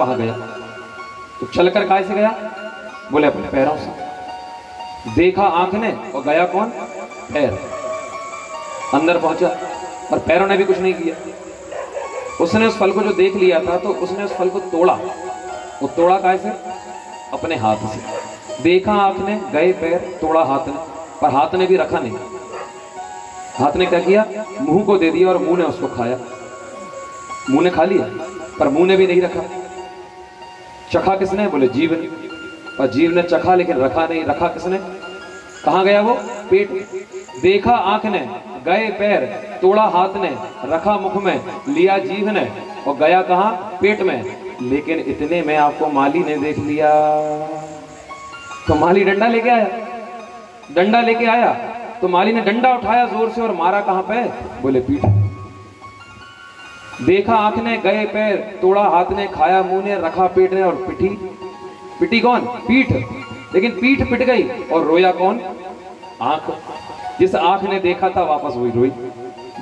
वहां गया। तो चलकर काय से गया? बोले अपने पैरों से। देखा आंख ने और गया कौन? पैर। अंदर पहुंचा और पैरों ने भी कुछ नहीं किया। उसने उस फल को जो देख लिया था तो उसने उस फल को तोड़ा। वो तोड़ा काय से? अपने हाथ से। देखा आंख ने, गए पैर, तोड़ा हाथ ने, पर हाथ ने भी रखा नहीं। हाथ ने क्या किया? मुंह को दे दिया और मुंह ने उसको खाया। मुंह ने खा लिया पर मुंह ने भी नहीं रखा। चखा किसने? बोले जीव ने। और जीव ने चखा लेकिन रखा नहीं। रखा किसने? कहां गया वो? पेट। देखा आंख ने, गए पैर, तोड़ा हाथ ने, रखा मुख में, लिया जीभ ने और गया कहां? पेट में। लेकिन इतने में आपको माली ने देख लिया। तो माली डंडा लेके आया। डंडा लेके आया तो माली ने डंडा उठाया जोर से और मारा कहां पे? बोले पीठ। देखा आंख ने, गए पैर, तोड़ा हाथ ने, खाया मुंह ने, रखा पेट ने और पिटी। पिटी कौन? पीठ। लेकिन पीठ पिट गई और रोया कौन? आंख। जिस आंख ने देखा था वापस वही रोई।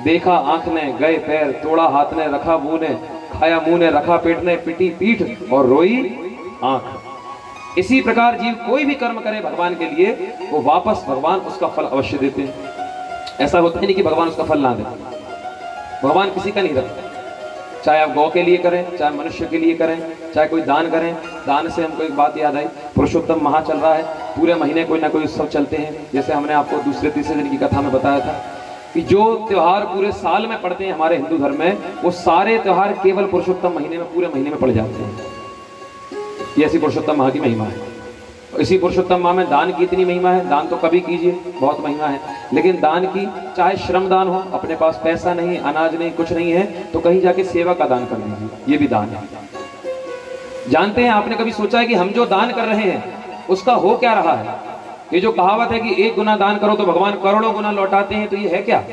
देखा आंख ने, गए पैर, तोड़ा हाथ ने, रखा मुंह ने, खाया मुंह ने, रखा पेट ने, पिटी पीठ और रोई आंख। इसी प्रकार जीव कोई भी कर्म करे भगवान के लिए, वो वापस भगवान उसका फल अवश्य देते हैं। ऐसा होता ही नहीं कि भगवान उसका फल ना दे। भगवान किसी का नहीं रखता। चाहे आप गौ के लिए करें, चाहे मनुष्य के लिए करें, चाहे कोई दान करें। दान से हमको एक बात याद आई, पुरुषोत्तम माह चल रहा है। पूरे महीने कोई ना कोई उत्सव चलते हैं। जैसे हमने आपको दूसरे तीसरे दिन की कथा में बताया था कि जो त्योहार पूरे साल में पड़ते हैं हमारे हिंदू धर्म में, वो सारे त्योहार केवल पुरुषोत्तम महीने में, पूरे महीने में पड़ जाते हैं। ये ऐसी पुरुषोत्तम माह की महिमा है। इसी पुरुषोत्तम माह में दान की इतनी महिमा है। दान तो कभी कीजिए, बहुत महिमा है। लेकिन दान की, चाहे श्रम दान हो, अपने पास पैसा नहीं, अनाज नहीं, कुछ नहीं है तो कहीं जाके सेवा का दान कर दीजिए, ये भी दान है। जानते हैं, आपने कभी सोचा है कि हम जो दान कर रहे हैं उसका हो क्या रहा है? ये जो कहावत है कि 1 गुना दान करो तो भगवान करोड़ों गुना लौटाते हैं, तो ये है क्या?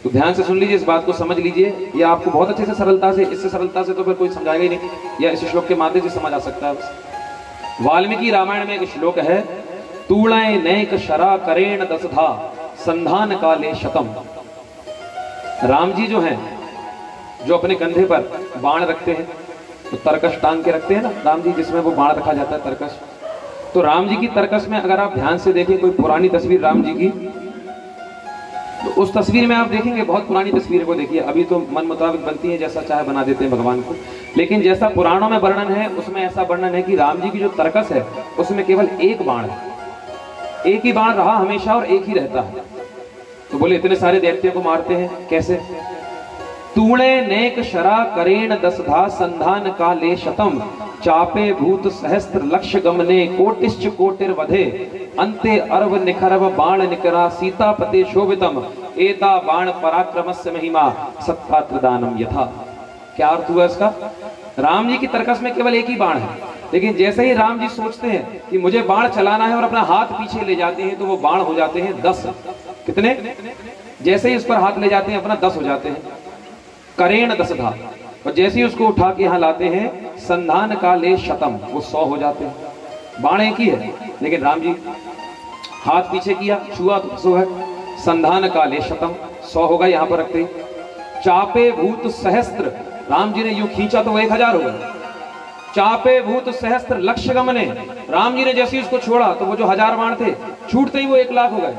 तो ध्यान से सुन लीजिए, इस बात को समझ लीजिए। ये आपको बहुत अच्छे से, सरलता से, इससे सरलता से तो फिर कोई समझाएगा ही नहीं, या इस श्लोक के माध्यम से समझ आ सकता है। वाल्मीकि रामायण में एक श्लोक है, तूणय नैक शरा करेण दसधा संधान काले शतम। राम जी जो हैं, जो अपने कंधे पर बाण रखते हैं, तो तरकश टांग के रखते हैं ना राम जी, जिसमें वो बाण रखा जाता है, तरकश। तो राम जी की तरकश में अगर आप ध्यान से देखें कोई पुरानी तस्वीर राम जी की, तो उस तस्वीर में आप देखेंगे, बहुत पुरानी तस्वीर को देखिए, अभी तो मन मुताबिक बनती है, जैसा चाहे बना देते हैं भगवान को। लेकिन जैसा पुराणों में वर्णन है, उसमें ऐसा वर्णन है कि राम जी की जो तरकस है उसमें केवल एक बाण है। एक ही बाण रहा हमेशा और एक ही रहता है। तो बोले इतने सारे दैत्यों को मारते हैं कैसे? तूणे नेक शरा करेण दसधा संधान काले शतम चापे भूत सहस्त्र लक्ष्य गमने कोटिश्च कोटिर वधे अंते अर्व निखरव बाण निकरा सीतापते शोभितम एता बाण पराक्रमस्य महिमा सत्पात्र दानम यथा। क्या अर्थ हुआ इसका? राम जी की तरकस में केवल एक ही बाण है, लेकिन जैसे ही राम जी सोचते हैं कि मुझे बाण चलाना है और अपना हाथ पीछे ले जाते हैं, तो वो बाण हो जाते हैं 10। कितने? जैसे ही उस पर हाथ ले जाते हैं अपना 10 हो जाते हैं। करेण दसधा, और जैसे ही उसको उठा के यहाँ लाते हैं संधान काले शतम, वो 100 हो जाते हैं। बाण एक ही है, लेकिन राम जी हाथ पीछे किया, छुआ तो 100 है। संधान काले शतम, 100 होगा यहाँ पर रखते। चापे भूत सहस्त्र, राम जी ने यूं खींचा तो वो 1000 हो गया। चापे भूत सहस्त्र लक्ष्य गमने, राम जी ने जैसे ही उसको छोड़ा तो वो जो 1000 बाण थे, छूटते ही वो 1 लाख हो गए।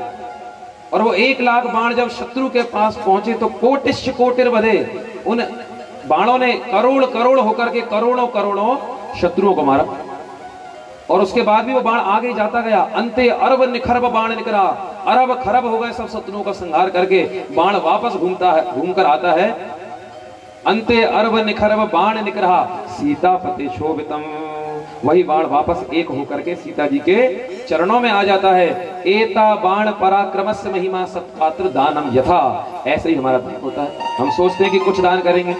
और वो 1 लाख बाण जब शत्रु के पास पहुंचे तो कोटिश्च कोटिर वधे, उन बाणों ने करोड़ करोड़ होकर के करोड़ों करोड़ों शत्रुओं को मारा। और उसके बाद भी वो बाण आगे जाता गया। अंते अरब निखरब बाण निकरा, अरब खरब हो गए सब शत्रुओं का संहार करके। बाण वापस घूमता है, घूमकर आता है। अंते अरब निखरब बाण निकरा सीतापते शोभितम, वही बाण वापस एक होकर के सीता जी के चरणों में आ जाता है। एता बाण पराक्रमस्य महिमा सत्पात्र दानम यथा। ऐसे ही हमारा दान होता है। हम सोचते हैं कि कुछ दान करेंगे,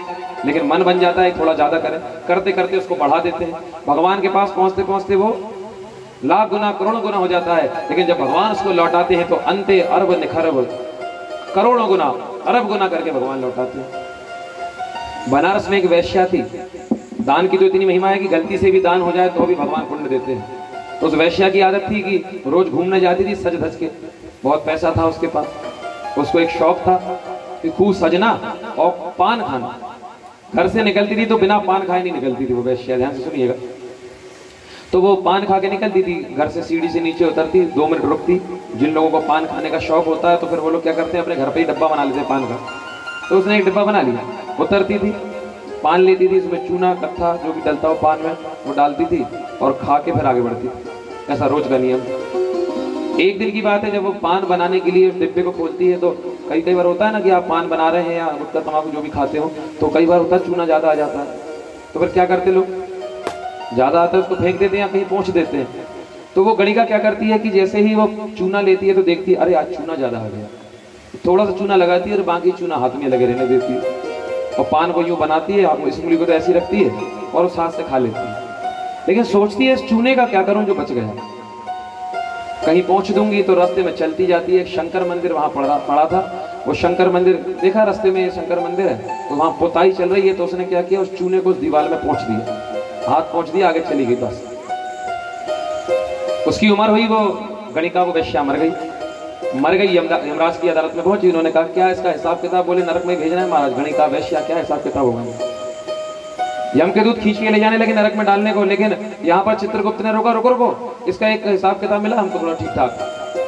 लेकिन मन बन जाता है थोड़ा ज्यादा करें, करते करते उसको बढ़ा देते हैं। भगवान के पास पहुंचते पहुंचते वो लाख गुना करोड़ गुना हो जाता है, लेकिन जब भगवान उसको लौटाते हैं तो अंते अरब निखरब, करोड़ों गुना अरब गुना करके भगवान लौटाते हैं। बनारस में एक वैश्या थी, दान की तो इतनी महिमा है कि गलती से भी दान हो जाए तो भी भगवान पुण्य देते हैं। तो उस वैश्या की आदत थी कि रोज घूमने जाती थी सज धज के, बहुत पैसा था उसके पास। उसको एक शौक था कि खूब सजना और पान खाना। घर से निकलती थी तो बिना पान खाए नहीं निकलती थी वो वैश्या, ध्यान से सुनिएगा। तो वो पान खा के निकलती थी, घर से सीढ़ी से नीचे उतरती, 2 मिनट रुकती। जिन लोगों को पान खाने का शौक होता है तो फिर वो लोग क्या करते हैं, अपने घर पे ही डब्बा बना लेते हैं पान का। तो उसने एक डिब्बा बना लिया, उतरती थी, पान लेती थी, उसमें चूना कत्था जो भी डलता हो पान में वो डालती थी और खा के फिर आगे बढ़ती थी। ऐसा रोज का नियम। एक दिन की बात है, जब वो पान बनाने के लिए उस डिब्बे को खोलती है तो कई बार होता है ना कि आप पान बना रहे हैं या गुटखा तंबाकू जो भी खाते हो तो कई बार होता है चूना ज़्यादा आ जाता है। तो फिर क्या करते लोग, ज़्यादा आता है उसको फेंक देते हैं या कहीं पहुँच देते हैं। तो वो गणिका क्या करती है कि जैसे ही वो चूना लेती है तो देखती है अरे आज चूना ज़्यादा आ गया, थोड़ा सा चूना लगाती है और बाकी चूना हाथ में लगे रहने देती है और पान को यूँ बनाती है, इस उंगली को तो ऐसी रखती है और उस हाथ से खा लेती है। लेकिन सोचती है इस चूने का क्या करूँ जो बच गया, कहीं पहुंच दूंगी। तो रास्ते में चलती जाती है, एक शंकर मंदिर वहां पड़ा था। वो शंकर मंदिर देखा, रास्ते में शंकर मंदिर है, तो वहां पोताई चल रही है। तो उसने क्या किया, उस चूने को उस दीवार में पहुंच दिया, हाथ पहुंच दिया, आगे चली गई। बस उसकी उम्र हुई, वो गणिका वो वैश्या मर गई। यमराज की अदालत में पहुंची। उन्होंने कहा क्या इसका हिसाब किताब, बोले नरक में भेजना है महाराज। गणिका वैश्या क्या हिसाब किताब होगा, यम के दूत खींच के ले जाने लगे नरक में डालने को। लेकिन यहाँ पर चित्रगुप्त ने रोका, रुको, इसका एक हिसाब किताब मिला हमको थोड़ा ठीक ठाक।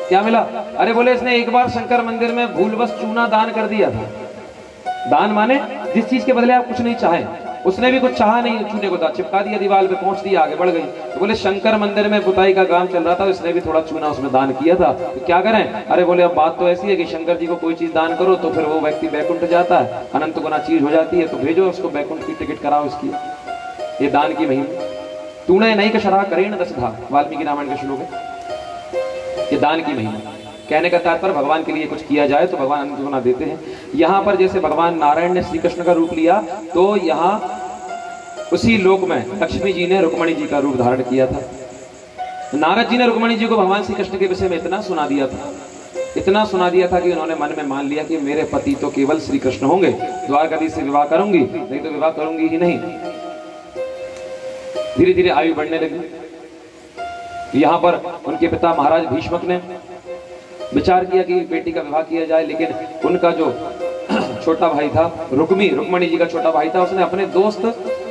क्या मिला, अरे बोले इसने एक बार शंकर मंदिर में भूलवश चूना दान कर दिया था। दान माने जिस चीज के बदले आप कुछ नहीं चाहे, उसने भी कुछ चाहा नहीं, चूने को चिपका दिया दीवार पे, पहुंच दिया, आगे बढ़ गई। तो बोले शंकर मंदिर में पुताई का काम चल रहा था, इसने भी थोड़ा चूना उसमें दान किया था, तो क्या करें। अरे बोले अब बात तो ऐसी है कि शंकर जी को कोई चीज दान करो तो फिर वो व्यक्ति बैकुंठ जाता है, अनंत गुना चीज हो जाती है, तो भेजो उसको बैकुंठ की टिकट कराओ इसकी। ये दान की महिमा। तूने नहीं कशरा करेण दशधा, वाल्मीकि रामायण का श्लोक है। ये दान की महिमा। कहने का तात्पर्य भगवान के लिए कुछ किया जाए तो भगवान अनंत गुना देते हैं। यहाँ पर जैसे भगवान नारायण ने श्री कृष्ण का रूप लिया, तो यहाँ उसी लोक में लक्ष्मी जी ने रुक्मणी जी का रूप धारण किया था। नारद जी ने रुक्मणी जी को भगवान श्री कृष्ण के विषय में इतना सुना दिया था कि उन्होंने मन में मान लिया कि मेरे पति तो केवल श्री कृष्ण होंगे, द्वारकाधीश से विवाह करूंगी, नहीं तो विवाह करूंगी ही नहीं। धीरे धीरे आयु बढ़ने लगी। यहाँ पर उनके पिता महाराज भीष्मक ने विचार किया कि बेटी का विवाह किया जाए, लेकिन उनका जो छोटा भाई था रुक्मणी जी का छोटा भाई था, उसने अपने दोस्त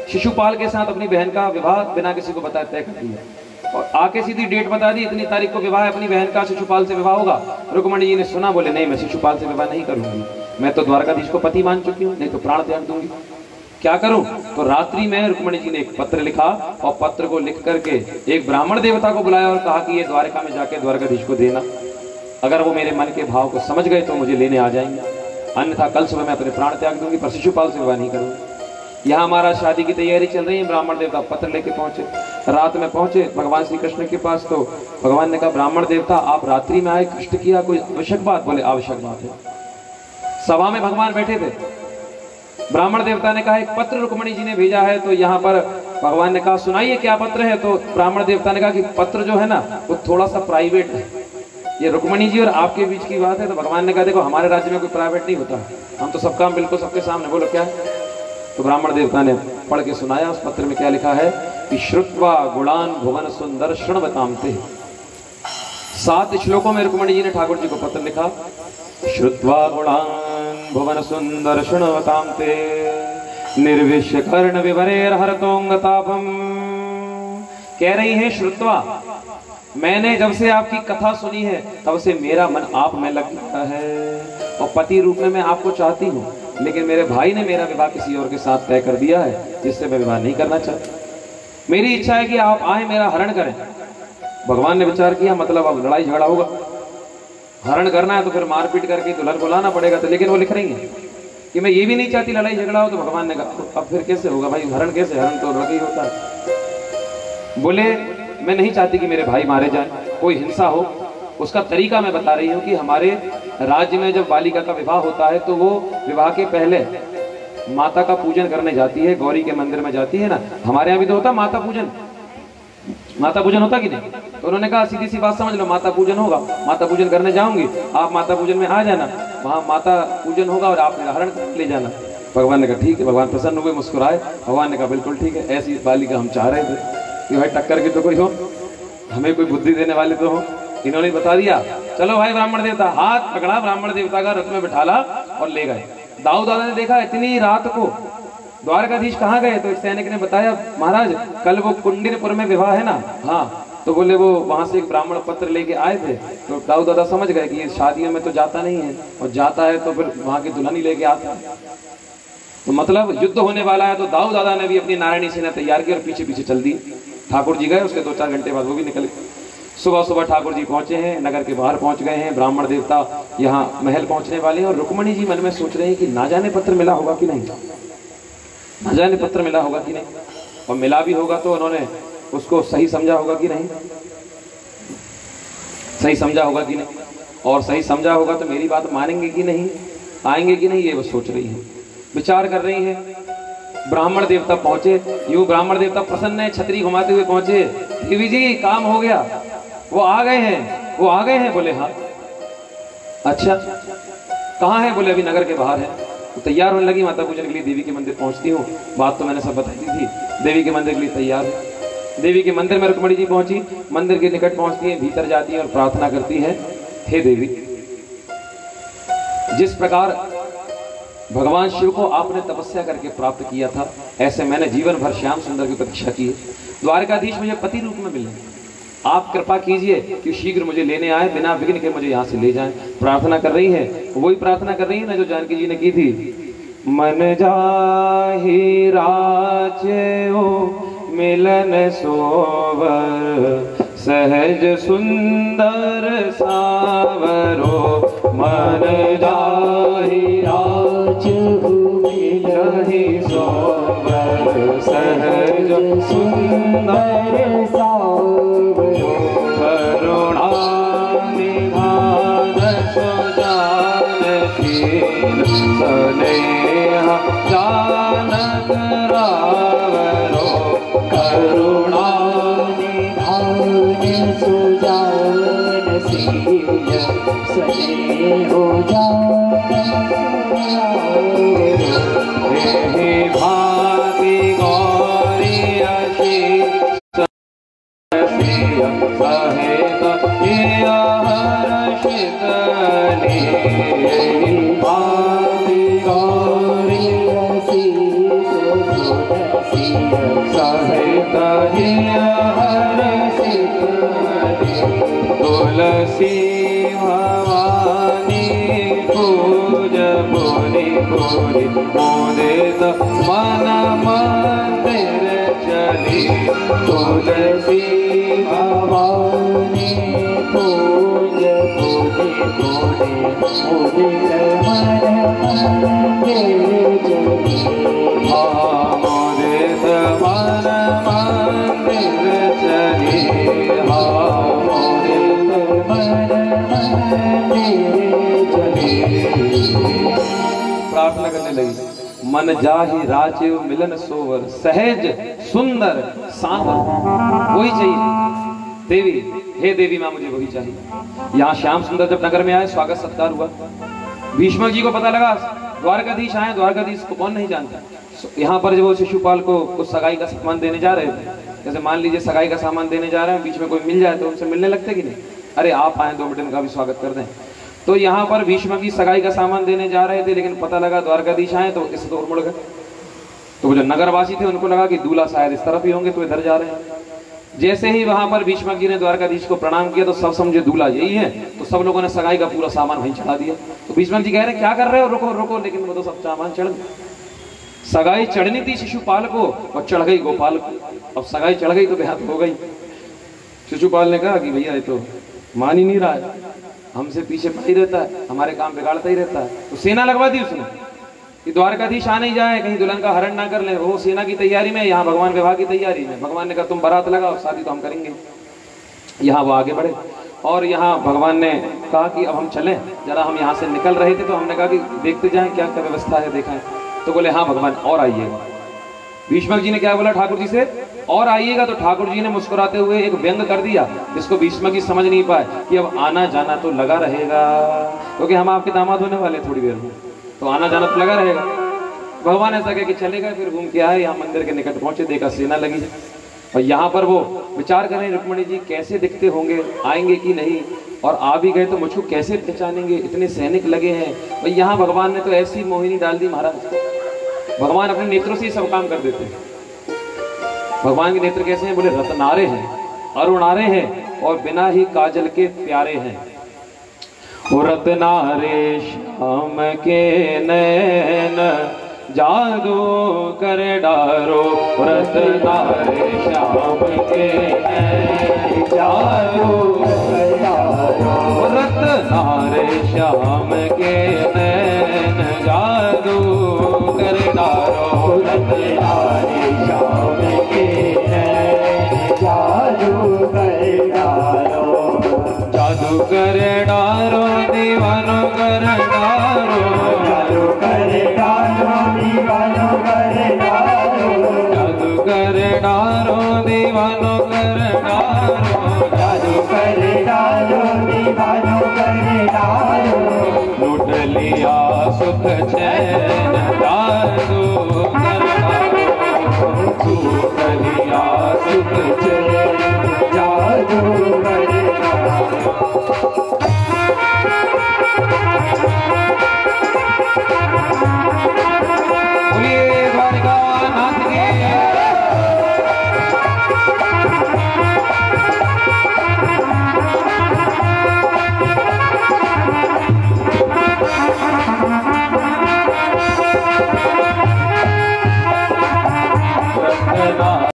शिशुपाल के साथ अपनी बहन का विवाह बिना किसी को बताए तय कर दिया और आके सीधी डेट बता दी, इतनी तारीख को विवाह है अपनी बहन का, शिशुपाल से विवाह होगा। रुक्मणी जी ने सुना, बोले नहीं मैं शिशुपाल से विवाह नहीं करूंगी, मैं तो द्वारकाधीश को पति मान चुकी हूँ, नहीं तो प्राण त्याग दूंगी, क्या करूं। तो रात्रि में रुक्मणी जी ने एक पत्र लिखा और पत्र को लिख करके एक ब्राह्मण देवता को बुलाया और कहा कि ये द्वारका में जाके द्वारकाधीश को देना, अगर वो मेरे मन के भाव को समझ गए तो मुझे लेने आ जाएंगे, अन्यथा कल सुबह मैं अपने प्राण त्याग दूंगी, पर शिशुपाल से विवाह नहीं करूंगी। यहाँ हमारा शादी की तैयारी चल रही है, ब्राह्मण देवता पत्र लेके पहुंचे, रात में पहुंचे भगवान श्री कृष्ण के पास। तो भगवान ने कहा ब्राह्मण देवता आप रात्रि में आए, कष्ट किया, कोई आवश्यक बात। बोले आवश्यक बात है। सभा में भगवान बैठे थे, ब्राह्मण देवता ने कहा एक पत्र रुक्मणी जी ने भेजा है। तो यहाँ पर भगवान ने कहा सुनाइए क्या पत्र है। तो ब्राह्मण देवता ने कहा कि पत्र जो है ना वो थोड़ा सा प्राइवेट है, ये रुक्मणी जी और आपके बीच की बात है। तो भगवान ने कहा देखो हमारे राज्य में कोई प्राइवेट नहीं होता, हम तो सब काम बिल्कुल सबके सामने। बोलो क्या है। तो ब्राह्मण देवता ने पढ़ के सुनाया। उस पत्र में क्या लिखा है कि श्रुत्वा गुणान भुवन सुंदर शृण्वतांते। 7 श्लोकों में रुक्मणी जी ने ठाकुर जी को पत्र लिखा। श्रुत्वा गुणान भुवन सुंदर शृण्वतांते निर्विश्य कर्ण विवरेर हरतोंगतापम। कह रही है श्रुत्वा, मैंने जब से आपकी कथा सुनी है तब से मेरा मन आप में लग गया है और पति रूप में मैं आपको चाहती हूँ, लेकिन मेरे भाई ने मेरा विवाह किसी और के साथ तय कर दिया है जिससे मैं विवाह नहीं करना चाहता। मेरी इच्छा है कि आप आए मेरा हरण करें। भगवान ने विचार किया मतलब अब लड़ाई झगड़ा होगा, हरण करना है तो फिर मारपीट करके दुल्हन को लाना पड़ेगा। तो लेकिन वो लिख रही है कि मैं ये भी नहीं चाहती लड़ाई झगड़ा हो। तो भगवान ने कहा अब फिर कैसे होगा भाई, हरण कैसे, हरण तो लड़का ही होता है। बोले मैं नहीं चाहती कि मेरे भाई मारे जाएं, कोई हिंसा हो। उसका तरीका मैं बता रही हूँ कि हमारे राज्य में जब बालिका का विवाह होता है तो वो विवाह के पहले माता का पूजन करने जाती है, गौरी के मंदिर में जाती है ना। हमारे यहाँ भी तो होता माता पूजन, माता पूजन होता कि नहीं। तो उन्होंने कहा सीधी सी बात समझ लो, माता पूजन होगा, माता पूजन करने जाऊंगी, आप माता पूजन में आ जाना, वहाँ माता पूजन होगा और आप मेरा हरण ले जाना। भगवान ने कहा ठीक है। भगवान प्रसन्न हुए, मुस्कुराए। भगवान ने कहा बिल्कुल ठीक है, ऐसी बालिका हम चाह रहे थे कि भाई टक्कर की तो कोई हो, हमें कोई बुद्धि देने वाले तो हो। इन्होंने बता दिया चलो भाई ब्राह्मण देवता। हाथ पकड़ा, ब्राह्मण देवता का रथ में बिठाला और ले गए। दाऊद दादा ने देखा इतनी रात को द्वारकाधीश कहाँ गए? तो एक सैनिक ने बताया, महाराज कल वो कुंडिनपुर में विवाह है ना। हाँ, तो बोले वो वहां से एक ब्राह्मण पत्र लेके आए थे। तो दाऊ दादा समझ गए कि ये शादियों में तो जाता नहीं है, और जाता है तो फिर वहां की दुल्हन ही लेके आता है। तो मतलब युद्ध होने वाला है। तो दाऊ दादा ने भी अपनी नारायणी सेना तैयार की और पीछे पीछे चल दी। ठाकुर जी गए, उसके 2-4 घंटे बाद वो भी निकल गए। सुबह सुबह ठाकुर जी पहुंचे हैं, नगर के बाहर पहुंच गए हैं। ब्राह्मण देवता यहाँ महल पहुंचने वाले हैं, और रुक्मणी जी मन में सोच रहे हैं कि ना जाने पत्र मिला होगा कि नहीं, ना जाने पत्र मिला होगा कि नहीं, और मिला भी होगा तो उन्होंने उसको सही समझा होगा कि नहीं, सही समझा होगा कि नहीं, और सही समझा होगा तो मेरी बात मानेंगे कि नहीं, आएंगे कि नहीं, ये वो सोच रही है, विचार कर रही है। ब्राह्मण देवता पहुंचे। यूं ब्राह्मण देवता प्रसन्न है, छतरी घुमाते हुए पहुंचे। देवी जी काम हो गया, वो आ गए हैं, वो आ गए हैं। बोले हाँ। अच्छा कहाँ है? बोले अभी नगर के बाहर है। तो तैयार होने लगी माता पूजन के लिए। देवी के मंदिर पहुंचती हूँ, बात तो मैंने सब बताई दी थी। देवी के मंदिर के लिए तैयार है। देवी के मंदिर में रुक्मणी जी पहुंची, मंदिर के निकट पहुंचती है, भीतर जाती है और प्रार्थना करती है, हे देवी, जिस प्रकार भगवान शिव को आपने तपस्या करके प्राप्त किया था, ऐसे मैंने जीवन भर श्याम सुंदर की प्रतीक्षा की है। द्वारकाधीश मुझे पति रूप में मिले, आप कृपा कीजिए कि शीघ्र मुझे लेने आए, बिना विघ्न के मुझे यहाँ से ले जाएं। प्रार्थना कर रही है, वही प्रार्थना कर रही है ना जो जानकी जी ने की थी। मन जाहि राचो मिलन सोवर, सहज सुंदर सावरो। मन जाहि राचो मिलन सोवर, सहज सुंदर सावरो। करुणा निधान सुजानशील, स्नेह जानक रावरो। करुणा निधान सुजानशील, स्नेह जानक रावरो। हे भाति गौरी अशीष सहेत हर्षित भाति गौरी अशीष सहेत हर्षित। तुलसी भवानी पूज बोली बोली, मोदित मन मंदिर चली। तुलसी भवानी पूज बोली बोली, मोदित मन मंदिर चली। हाँ मोदित मन मंदिर चली, हाँ मोदित मन मंदिर चली। प्रार्थना करने लगी, मन जाहि राचेव मिलन सोवर, सहज सुंदर सांवर। वही चाहिए देवी, हे देवी माँ मुझे वही चाहिए। यहाँ श्याम सुंदर जब नगर में आए, स्वागत सत्कार हुआ। भीष्म जी को पता लगा द्वारकाधीश आए। द्वारकाधीश को कौन नहीं जानता। यहाँ पर जब वो शिशुपाल को कुछ सगाई का सामान देने जा रहे थे, जैसे मान लीजिए सगाई का सामान देने जा रहे हैं, बीच में कोई मिल जाए तो उनसे मिलने लगते कि नहीं, अरे आप आए 2 मिनट इनका भी स्वागत कर दें। तो यहाँ पर भीष्म की सगाई का सामान देने जा रहे थे, लेकिन पता लगा द्वारकाधीश आए तो इस ओर मुड़ गए। तो वो जो नगरवासी थे उनको लगा कि दूल्हा शायद इस तरफ ही होंगे, तो इधर जा रहे हैं। जैसे ही वहां पर भीष्म जी ने द्वारकाधीश को प्रणाम किया तो सब समझे दूल्हा यही है, तो सब लोगों ने सगाई का पूरा सामान वहीं चढ़ा दिया। तो भीष्म जी कह रहे क्या कर रहे हो, रुको रुको, लेकिन वो तो सब सामान चढ़ गया। सगाई चढ़नी थी शिशुपाल को और चढ़ गई गोपाल को। अब सगाई चढ़ गई तो बेहद हो गई। शिशुपाल ने कहा कि भैया ये तो मान ही नहीं रहा है, हमसे पीछे पड़ा ही रहता है, हमारे काम बिगाड़ता ही रहता है। तो सेना लगवा दी उसने कि द्वारकाधीश आ नहीं जाए, कहीं दुल्हन का हरण ना कर ले। वो सेना की तैयारी में, यहाँ भगवान विवाह की तैयारी में। भगवान ने कहा तुम बारात लगाओ, शादी तो हम करेंगे। यहाँ वो आगे बढ़े और यहाँ भगवान ने कहा कि अब हम चलें जरा। हम यहाँ से निकल रहे थे तो हमने कहा कि देखते जाएं क्या क्या व्यवस्था है, देखा है। तो बोले हाँ भगवान और आइएगा। भीष्म जी ने क्या बोला ठाकुर जी से, और आइएगा। तो ठाकुर जी ने मुस्कुराते हुए एक व्यंग कर दिया जिसको भीष्म जी समझ नहीं पाए कि अब आना जाना तो लगा रहेगा, क्योंकि हम आपके दामाद होने वाले थोड़ी देर में, तो आना जाना तो लगा रहेगा। भगवान ऐसा कह के चले गए। फिर घूम के आए, यहाँ मंदिर के निकट पहुंचे, देखा सेना लगी है। और यहाँ पर वो विचार करें रुक्मणी जी कैसे दिखते होंगे, आएंगे कि नहीं, और आ भी गए तो मुझको कैसे पहचानेंगे, इतने सैनिक लगे हैं। और यहाँ भगवान ने तो ऐसी मोहिनी डाल दी महाराज, भगवान अपने नेत्रों से ही सब काम कर देते हैं। भगवान के नेत्र कैसे हैं? बोले रत्नारे हैं, अरुणारे हैं और बिना ही काजल के प्यारे हैं। रत्नारे श्याम के नैन जादू कर डारो, रत्नारे श्याम के नैन जादू कर डारो, रत्नारे श्याम के नैन जादू कर डारो, रत्नारे श्याम के नैन जादू कर डारो, जादू कर डारो दीवानो कर डारो, जादू कर डारो दीवानो कर डारो, जादू कर डारो दीवानो कर डारो, जादू कर डारो दीवानो कर डारो, लूट लिया सुख चैन जादू कर डारो, लूट लिया सुख चैन जादू कर डारो।